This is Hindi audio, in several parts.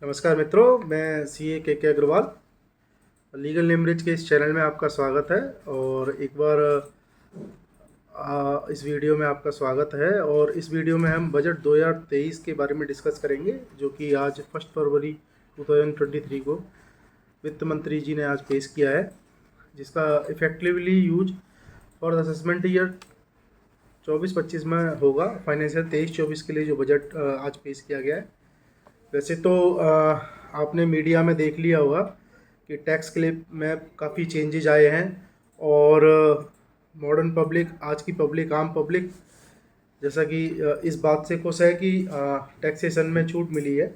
नमस्कार मित्रों, मैं सीए के अग्रवाल लीगल लेमरेज के इस चैनल में आपका स्वागत है। और एक बार इस वीडियो में आपका स्वागत है। और इस वीडियो में हम बजट 2023 के बारे में डिस्कस करेंगे, जो कि आज 1 फरवरी 2023 को वित्त मंत्री जी ने आज पेश किया है, जिसका effectively use for the assessment year 24-25 में होगा। फाइनेंशियल 23-24 के लिए जो बजट आज पेश किया गया है। वैसे तो आपने मीडिया में देख लिया होगा कि टैक्स क्लिप में काफ़ी चेंजेज आए हैं। और मॉडर्न पब्लिक, आज की पब्लिक, आम पब्लिक, जैसा कि इस बात से खुश है कि टैक्सेशन में छूट मिली है।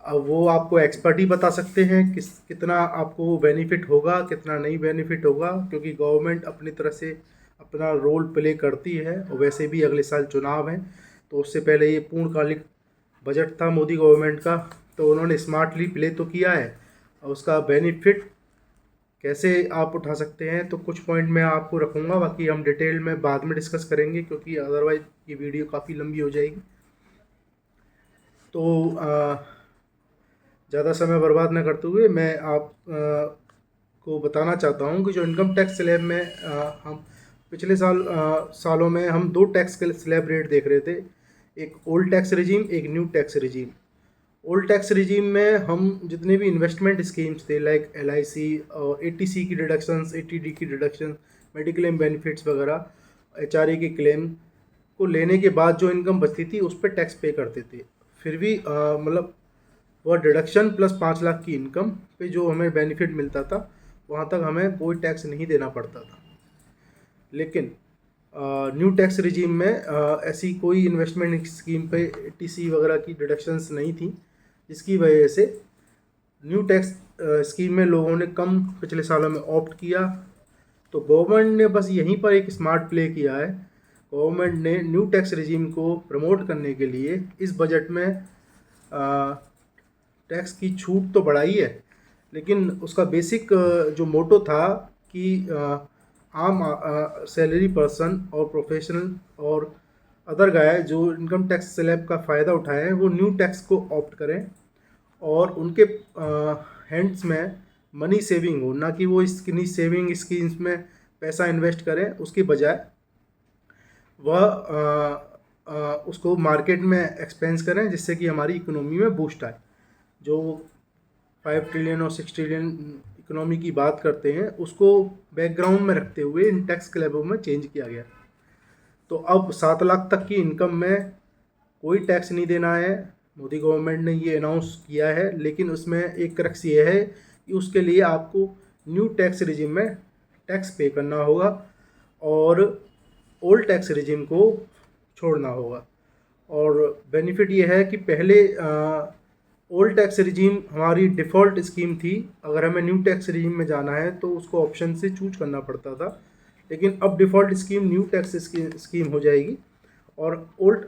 अब वो आपको एक्सपर्ट ही बता सकते हैं कितना आपको बेनिफिट होगा, कितना नहीं बेनिफिट होगा, क्योंकि गवर्नमेंट अपनी तरह से अपना रोल प्ले करती है। और वैसे भी अगले साल चुनाव हैं, तो उससे पहले ये पूर्णकालिक बजट था मोदी गवर्नमेंट का, तो उन्होंने स्मार्टली प्ले तो किया है। और उसका बेनिफिट कैसे आप उठा सकते हैं, तो कुछ पॉइंट मैं आपको रखूँगा, बाकी हम डिटेल में बाद में डिस्कस करेंगे, क्योंकि अदरवाइज ये वीडियो काफ़ी लंबी हो जाएगी। तो ज़्यादा समय बर्बाद न करते हुए मैं आप को बताना चाहता हूँ कि जो इनकम टैक्स स्लैब में हम पिछले सालों में हम दो टैक्स के स्लैब रेट देख रहे थे। एक ओल्ड टैक्स रिजीम, एक new tax regime. Old tax regime में हम जितने भी इन्वेस्टमेंट स्कीम्स थे, लाइक LIC और ATC की डिडक्शंस, ATD की डिडक्शन, मेडिक्लेम क्लेम बेनिफिट्स वगैरह, HRA के क्लेम को लेने के बाद जो इनकम बचती थी उस पर टैक्स पे करते थे। फिर भी मतलब वह डिडक्शन प्लस 5 लाख की इनकम पे जो हमें बेनिफिट मिलता था, वहाँ तक हमें कोई टैक्स नहीं देना पड़ता था। लेकिन न्यू टैक्स रिजीम में ऐसी कोई इन्वेस्टमेंट स्कीम पे TC वगैरह की डिडक्शंस नहीं थी, जिसकी वजह से न्यू टैक्स स्कीम में लोगों ने कम पिछले सालों में ऑप्ट किया। तो गवर्नमेंट ने बस यहीं पर एक स्मार्ट प्ले किया है। गवर्नमेंट ने न्यू टैक्स रिजीम को प्रमोट करने के लिए इस बजट में टैक्स की छूट तो बढ़ाई है, लेकिन उसका बेसिक जो मोटो था कि आम सैलरी पर्सन और प्रोफेशनल और अदर गाय जो इनकम टैक्स स्लैब का फ़ायदा उठाएं, वो न्यू टैक्स को ऑप्ट करें और उनके हैंड्स में मनी सेविंग हो, ना कि वो इसकी सेविंग स्कीम्स में पैसा इन्वेस्ट करें। उसके बजाय वह उसको मार्केट में एक्सपेंस करें, जिससे कि हमारी इकोनॉमी में बूस्ट आए। जो 5 ट्रिलियन और 6 ट्रिलियन इकोनॉमी की बात करते हैं, उसको बैकग्राउंड में रखते हुए इन टैक्स स्लैबों में चेंज किया गया। तो अब 7 लाख तक की इनकम में कोई टैक्स नहीं देना है, मोदी गवर्नमेंट ने ये अनाउंस किया है। लेकिन उसमें एक क्रक्स ये है कि उसके लिए आपको न्यू टैक्स रिजिम में टैक्स पे करना होगा और ओल्ड टैक्स रिजिम को छोड़ना होगा। और बेनिफिट ये है कि पहले ओल्ड टैक्स रिजीम हमारी डिफ़ॉल्ट स्कीम थी। अगर हमें न्यू टैक्स रिजीम में जाना है तो उसको ऑप्शन से चूज करना पड़ता था, लेकिन अब default scheme new tax scheme हो जाएगी। और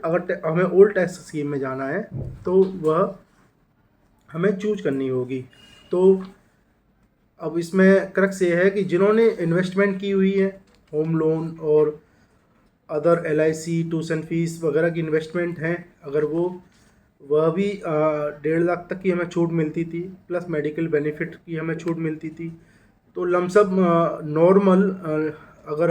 अगर हमें ओल्ड टैक्स स्कीम में जाना है तो वह हमें चूज करनी होगी। तो अब इसमें क्रक्स ये है कि जिन्होंने इन्वेस्टमेंट की हुई है, होम लोन और अदर LIC, ट्यूशन फीस वगैरह की इन्वेस्टमेंट हैं, अगर वह भी 1.5 लाख तक की हमें छूट मिलती थी, प्लस मेडिकल बेनिफिट की हमें छूट मिलती थी। तो लमसम नॉर्मल अगर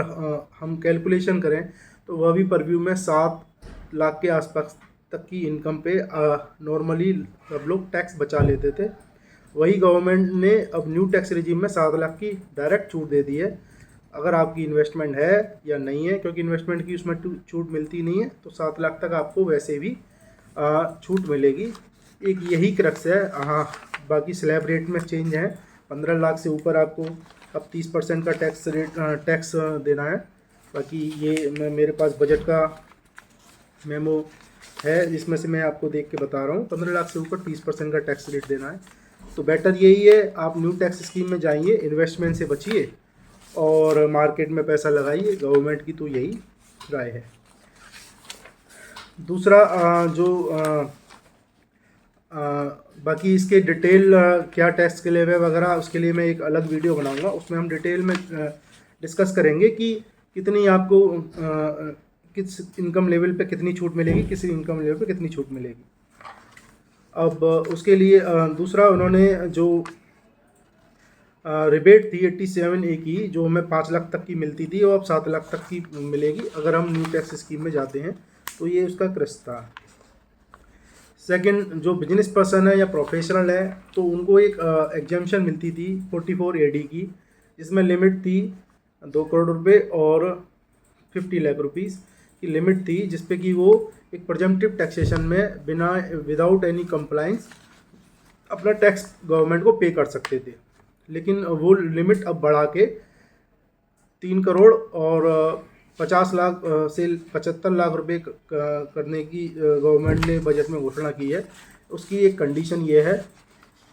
हम कैलकुलेशन करें तो वह भी परव्यू में 7 लाख के आसपास तक की इनकम पे नॉर्मली सब लोग टैक्स बचा लेते थे। वही गवर्नमेंट ने अब न्यू टैक्स रिजीम में 7 लाख की डायरेक्ट छूट दे दी है, अगर आपकी इन्वेस्टमेंट है या नहीं है, क्योंकि इन्वेस्टमेंट की उसमें छूट मिलती नहीं है। तो 7 लाख तक आपको वैसे भी छूट मिलेगी। एक यही क्रक्स है। हाँ, बाकी स्लैब रेट में चेंज है। 15 लाख से ऊपर आपको अब 30% का टैक्स देना है। बाकी ये मेरे पास बजट का मेमो है, जिसमें से मैं आपको देख के बता रहा हूँ। 15 लाख से ऊपर 30% का टैक्स रेट देना है। तो बेटर यही है, आप न्यू टैक्स स्कीम में जाइए, इन्वेस्टमेंट से बचिए और मार्केट में पैसा लगाइए। गवर्नमेंट की तो यही राय है। दूसरा बाकी इसके डिटेल क्या टैक्स के लिए वगैरह, उसके लिए मैं एक अलग वीडियो बनाऊंगा। उसमें हम डिटेल में डिस्कस करेंगे कि कितनी आपको किस इनकम लेवल पे कितनी छूट मिलेगी, किस इनकम लेवल पे कितनी छूट मिलेगी। अब उसके लिए दूसरा उन्होंने जो रिबेट थी 87A की, जो हमें 5 लाख तक की मिलती थी, वो अब 7 लाख तक की मिलेगी अगर हम न्यू टैक्स स्कीम में जाते हैं। तो ये उसका क्रिस था। सेकंड, जो बिजनेस पर्सन है या प्रोफेशनल है तो उनको एक एग्जाम्पशन मिलती थी 44AD की, जिसमें लिमिट थी 2 करोड़ रुपए और 50 लाख रुपीज़ की लिमिट थी, जिसपे कि वो एक प्रजम्पटिव टैक्सेशन में बिना विदाउट एनी कंप्लाइंस अपना टैक्स गवर्नमेंट को पे कर सकते थे। लेकिन वो लिमिट अब बढ़ा के 3 करोड़ और 50 लाख से 75 लाख रुपए करने की गवर्नमेंट ने बजट में घोषणा की है। उसकी एक कंडीशन ये है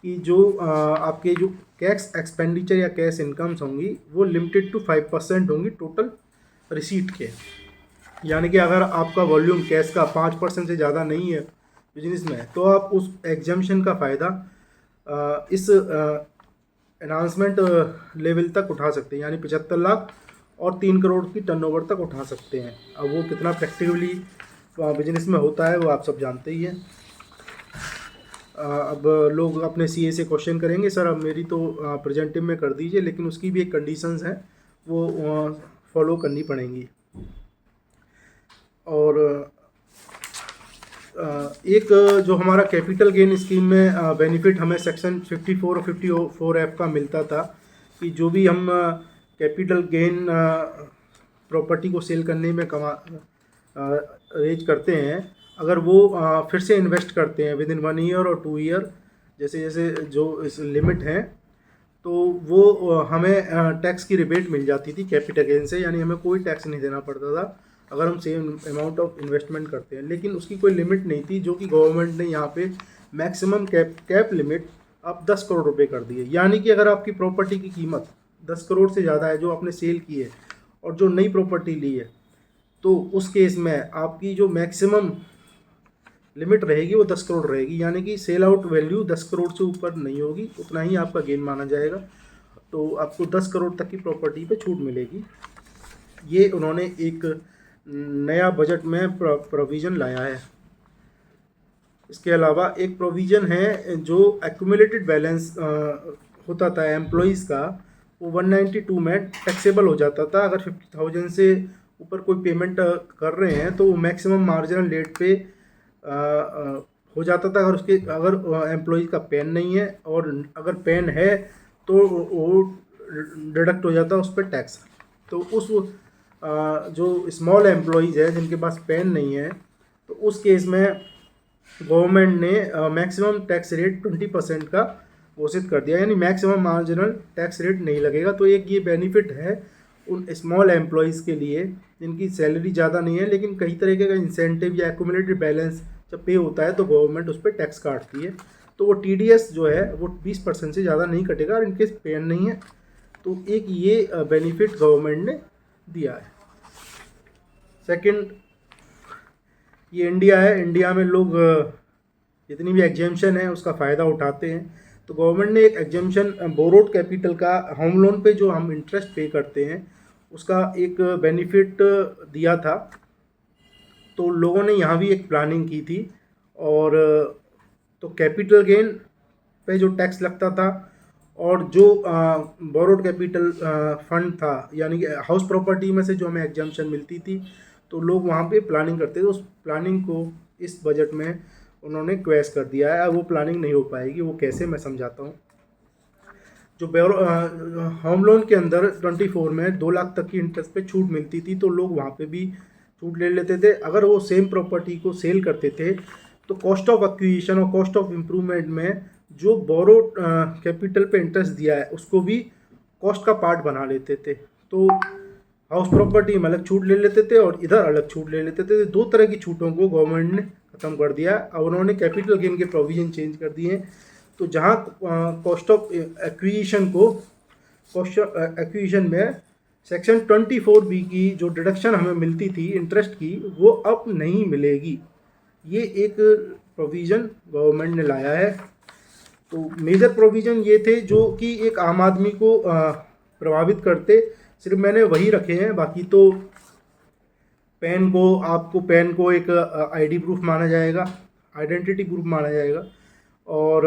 कि जो आपके जो कैश एक्सपेंडिचर या कैश इनकम्स होंगी वो लिमिटेड टू 5% होंगी टोटल रिसीट के। यानी कि अगर आपका वॉल्यूम कैश का 5% से ज़्यादा नहीं है बिजनेस में, तो आप उस एग्जाम्पशन का फ़ायदा इस अनाउंसमेंट लेवल तक उठा सकते हैं, यानी 75 लाख और 3 करोड़ की टर्नओवर तक उठा सकते हैं। अब वो कितना प्रैक्टिकली बिजनेस में होता है वो आप सब जानते ही हैं। अब लोग अपने सीए से क्वेश्चन करेंगे, सर अब मेरी तो प्रेजेंटिव में कर दीजिए, लेकिन उसकी भी एक कंडीशंस हैं वो फॉलो करनी पड़ेंगी। और एक जो हमारा कैपिटल गेन स्कीम में बेनिफिट हमें सेक्शन 54 और 54F का मिलता था कि जो भी हम कैपिटल गेन प्रॉपर्टी को सेल करने में रेज करते हैं, अगर वो फिर से इन्वेस्ट करते हैं विद इन 1 ईयर और 2 ईयर, जैसे जैसे जो इस लिमिट है, तो वो हमें टैक्स की रिबेट मिल जाती थी कैपिटल गेन से, यानी हमें कोई टैक्स नहीं देना पड़ता था अगर हम सेम अमाउंट ऑफ इन्वेस्टमेंट करते हैं। लेकिन उसकी कोई लिमिट नहीं थी, जो कि गवर्नमेंट ने यहाँ पे मैक्सिमम कैप लिमिट अब 10 करोड़ रुपए कर दी है। यानी कि अगर आपकी प्रॉपर्टी की कीमत 10 करोड़ से ज़्यादा है जो आपने सेल की है और जो नई प्रॉपर्टी ली है, तो उस केस में आपकी जो मैक्सिमम लिमिट रहेगी वो 10 करोड़ रहेगी। यानी कि सेल आउट वैल्यू 10 करोड़ से ऊपर नहीं होगी, उतना ही आपका गेन माना जाएगा। तो आपको 10 करोड़ तक की प्रॉपर्टी पे छूट मिलेगी। ये उन्होंने एक नया बजट में प्रोविज़न लाया है। इसके अलावा एक प्रोविज़न है जो एक्यूमुलेटेड बैलेंस होता था एम्प्लॉइज़ का, वो 192 में टैक्सेबल हो जाता था। अगर 50,000 से ऊपर कोई पेमेंट कर रहे हैं तो वो मैक्सिमम मार्जिनल रेट पे हो जाता था अगर एम्प्लॉइज़ का पैन नहीं है, और अगर पैन है तो वो डिडक्ट हो जाता उस पर टैक्स। तो उस जो स्मॉल एम्प्लॉइज़ है जिनके पास पैन नहीं है, तो उस केस में गवर्नमेंट ने मैक्सिमम टैक्स रेट 20% का घोषित कर दिया, यानी मैक्सिमम मार्जिनल टैक्स रेट नहीं लगेगा। तो एक ये बेनिफिट है उन स्मॉल एम्प्लॉइज़ के लिए जिनकी सैलरी ज़्यादा नहीं है, लेकिन कई तरीके का इंसेंटिव या एक्यूमुलेटेड बैलेंस जब पे होता है तो गवर्नमेंट उस पर टैक्स काटती है। तो वो TDS जो है वो 20% से ज़्यादा नहीं कटेगा, और इनकेस पैन नहीं है तो एक ये बेनिफिट गवर्नमेंट ने दिया है। सेकंड, ये इंडिया है, इंडिया में लोग जितनी भी एग्जाम्पशन है उसका फ़ायदा उठाते हैं। तो गवर्नमेंट ने एक एग्जाम्पशन बोरोड कैपिटल का, होम लोन पे जो हम इंटरेस्ट पे करते हैं उसका एक बेनिफिट दिया था। तो लोगों ने यहाँ भी एक प्लानिंग की थी, और तो कैपिटल गेन पे जो टैक्स लगता था, और जो बोरोड कैपिटल फंड था, यानी कि हाउस प्रॉपर्टी में से जो हमें एग्जाम्पशन मिलती थी, तो लोग वहाँ पे प्लानिंग करते थे। उस प्लानिंग को इस बजट में उन्होंने क्वैश कर दिया है। वो प्लानिंग नहीं हो पाएगी, वो कैसे, मैं समझाता हूँ। जो होम लोन के अंदर 24 में 2 लाख तक की इंटरेस्ट पे छूट मिलती थी, तो लोग वहाँ पे भी छूट ले लेते थे। अगर वो सेम प्रॉपर्टी को सेल करते थे तो कॉस्ट ऑफ एक्विजिशन और कॉस्ट ऑफ इम्प्रूवमेंट में जो बोरोड कैपिटल पे इंटरेस्ट दिया है उसको भी कॉस्ट का पार्ट बना लेते थे। तो हाउस प्रॉपर्टी में अलग छूट ले लेते थे और इधर अलग छूट ले लेते थे। 2 तरह की छूटों को गवर्नमेंट ने ख़त्म कर दिया। अब उन्होंने कैपिटल गेन के प्रोविज़न चेंज कर दिए हैं। तो जहाँ कॉस्ट ऑफ एक्विजिशन में सेक्शन 24B की जो डिडक्शन हमें मिलती थी इंटरेस्ट की, वो अब नहीं मिलेगी। ये एक प्रोविज़न गवर्नमेंट ने लाया है। तो मेजर प्रोविज़न ये थे जो कि एक आम आदमी को प्रभावित करते, सिर्फ मैंने वही रखे हैं। बाकी तो आपको पैन को एक आईडी प्रूफ माना जाएगा, आइडेंटिटी प्रूफ माना जाएगा। और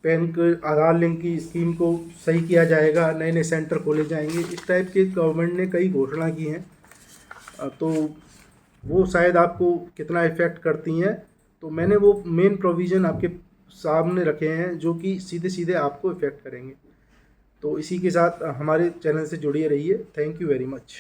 पैन के आधार लिंक की स्कीम को सही किया जाएगा, नए नए सेंटर खोले जाएंगे। इस टाइप के गवर्नमेंट ने कई घोषणा की हैं। तो वो शायद आपको कितना इफ़ेक्ट करती हैं, तो मैंने वो मेन प्रोविज़न आपके सामने रखे हैं जो कि सीधे सीधे आपको इफ़ेक्ट करेंगे। तो इसी के साथ हमारे चैनल से जुड़े रहिए। Thank you very much.